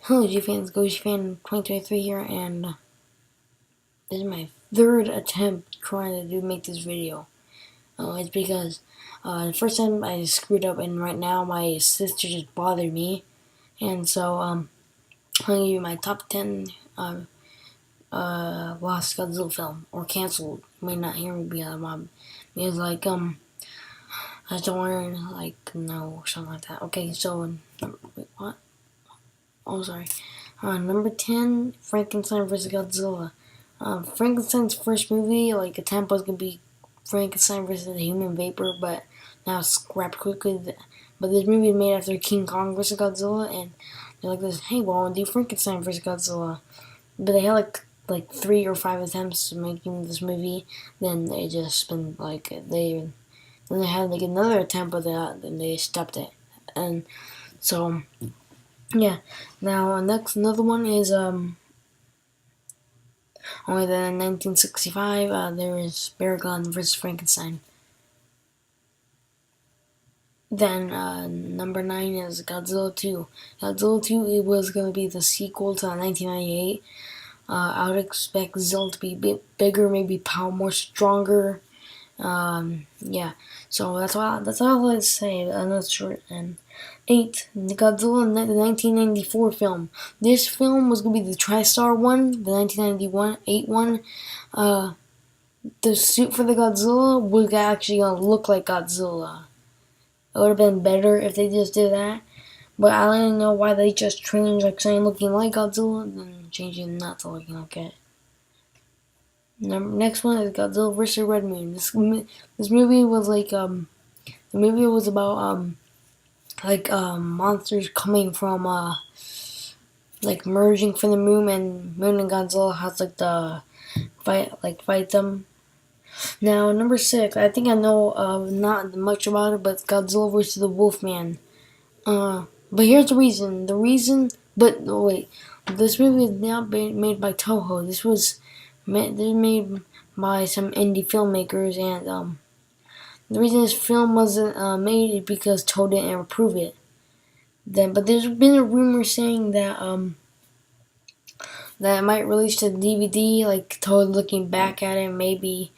Hello GojiFans, GojiFan223 here, and this is my third attempt trying to make this video. It's because the first time I screwed up, and right now my sister just bothered me, and so I'm gonna give you my top 10 lost Godzilla film or canceled. You may not hear me because I just don't want to no or something like that. Okay, so wait, what? Oh, sorry. Number 10, Frankenstein vs. Godzilla. Frankenstein's first movie, attempt was gonna be Frankenstein versus the Human Vapor, but now it's scrapped quickly. But this movie is made after King Kong vs. Godzilla, and they're like this, hey, well, I want to do Frankenstein vs. Godzilla. But they had like 3 or 5 attempts making this movie. Then they just been then they had another attempt with that, then they stopped it. And so yeah. Now another one is only then in 1965 there is Baragon vs. Frankenstein. Then number 9 is Godzilla 2. Godzilla 2, it was going to be the sequel to 1998. I would expect Godzilla to be a bit bigger, maybe more stronger. Yeah, so that's all I'd say. I'm not sure. And 8, the Godzilla, the 1994 film. This film was gonna be the TriStar one, the 1998 one. The suit for the Godzilla was actually gonna look like Godzilla. It would have been better if they just did that. But I don't know why they just changed something looking like Godzilla and then changing not to looking like it. Next one is Godzilla vs. Redmoon. This movie was the movie was about monsters coming from merging from the moon, and Moon and Godzilla has the fight them. Now number 6, I think I know not much about it, but Godzilla vs. the Wolfman. But here's the reason. But wait, this movie is now made by Toho. This was made by some indie filmmakers, and the reason this film wasn't made is because Toho didn't approve it. But there's been a rumor saying that that it might release to DVD, Toho looking back at it maybe,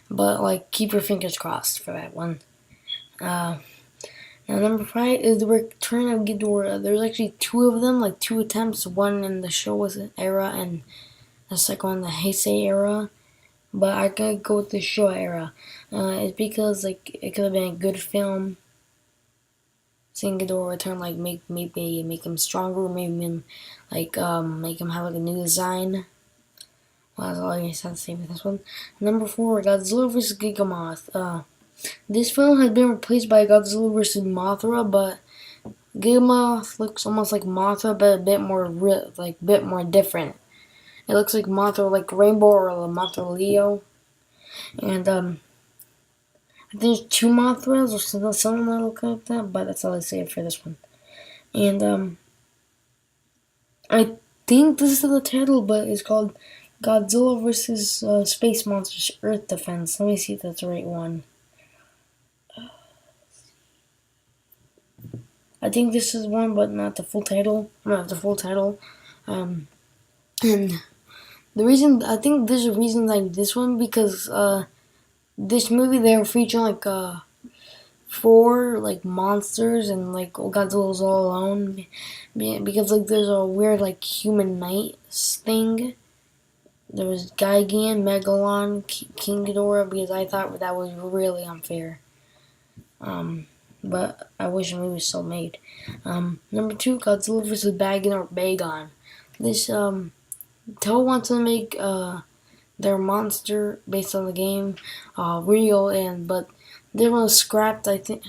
but keep your fingers crossed for that one. Now number 5 is the Return of Ghidorah. There's actually 2 of them, 2 attempts, one in the Showa era and the second one in the Heisei era. But I gotta go with the Showa era. It's because it could have been a good film. Seeing Ghidorah return, maybe make him stronger, maybe him make him have a new design. Well, that's all I have to say with this one. Number 4, Godzilla vs. Gigamoth. This film has been replaced by Godzilla vs. Mothra, but Gigamoth looks almost like Mothra, but a bit more different. It looks like Mothra, like Rainbow or Mothra Leo. And I think there's 2 Mothras or something that look like that, but that's all I say for this one. And I think this is the title, but it's called Godzilla vs. Space Monsters Earth Defense. Let me see if that's the right one. I think this is one, but not the full title. Not the full title. And the reason, I think there's a reason like this one, because this movie they're featuring 4 monsters, and Godzilla's all alone, because there's a weird human knights thing. There was Gigan, Megalon, King Ghidorah, because I thought that was really unfair. But I wish the movie was still made. Number 2, Godzilla vs. Bagan or Bagan. This Toho wants to make their monster based on the game real, but this one was scrapped, I think,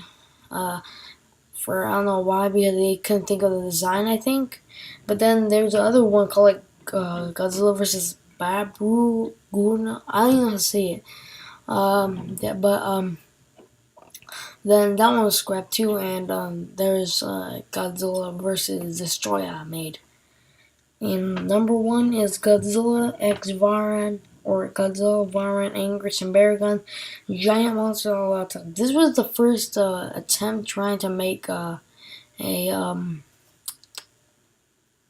for I don't know why, because they couldn't think of the design, I think. But then there's another one called Godzilla vs. Babu Guna. I don't even know how to say it. Then that one was scrapped too, and there's Godzilla vs. Destroyer made. And number 1 is Godzilla x Varan, or Godzilla, Varan, Anguirus, and Baragon. Giant monster all out. This was the first attempt trying to make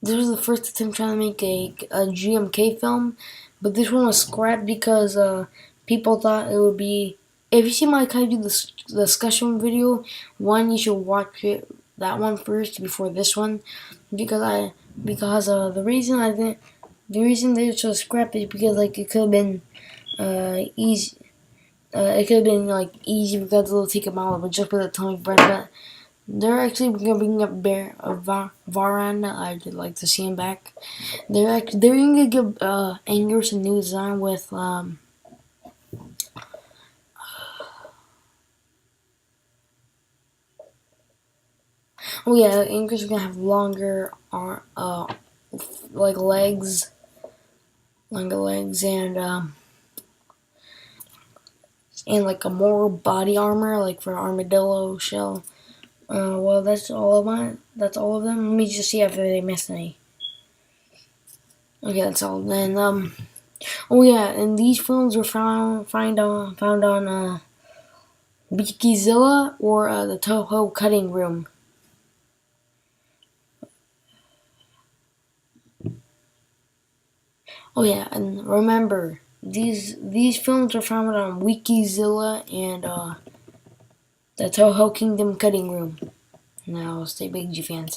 This was the first attempt trying to make a GMK film, but this one was scrapped because people thought it would be. If you see my kaiju discussion video, one you should watch that one first before this one, because the reason they chose scrap is because like it could have been easy. It could have been like easy for Godzilla to take him out, but just with atomic breath. But they're actually gonna bring up Varan. I'd like to see him back. They're gonna give Anguirus a new design with oh yeah, Anguirus is gonna have longer like longer legs and like a more body armor like for armadillo shell. Well, that's all of mine. That's all of them. Let me just see if they missed any. Okay, that's all. Then oh yeah, and these films were found on Godzilla or the Toho cutting room. Oh yeah, and remember these films were found on Wikizilla and the Toho Kingdom cutting room. Now stay big, G fans.